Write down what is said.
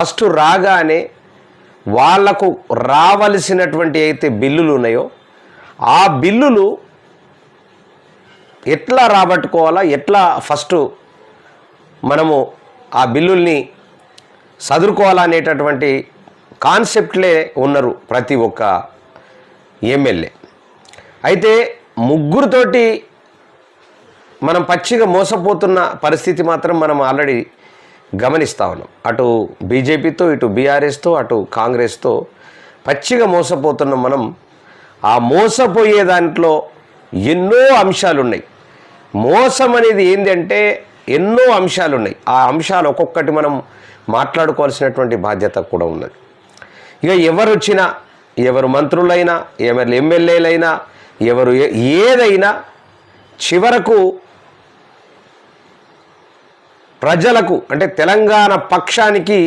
First రాగానే వాళ్లకు రావలసినటువంటి అయితే బిల్లులు ఉన్నాయో ఆ బిల్లులు ఎట్లా రాబట్టుకోవాలా, ఎట్లా ఫస్ట్ మనము ఆ బిల్లుల్ని సదురుకోవాలా అనేటటువంటి కాన్సెప్ట్లే ఉన్నారు ప్రతి ఒక్క ఎమ్మెల్యే. అయితే ముగ్గురుతోటి మనం పచ్చిగా మోసపోతున్న పరిస్థితి మాత్రం మనం ఆల్రెడీ గమనిస్తూ ఉన్నాం. అటు బీజేపీతో, ఇటు బీఆర్ఎస్తో, అటు కాంగ్రెస్తో పచ్చిగా మోసపోతున్నాం మనం. ఆ మోసపోయే దాంట్లో ఎన్నో అంశాలు ఉన్నాయి. మోసం అనేది ఏంటంటే ఎన్నో అంశాలు ఉన్నాయి. ఆ అంశాలు ఒక్కొక్కటి మనం మాట్లాడుకోవాల్సినటువంటి బాధ్యత కూడా ఉన్నది. ఇక ఎవరు వచ్చినా, ఎవరు మంత్రులైనా, ఎవరు ఎమ్మెల్యేలైనా, ఎవరు ఏదైనా చివరకు ప్రజలకు అంటే తెలంగాణ పక్షానికి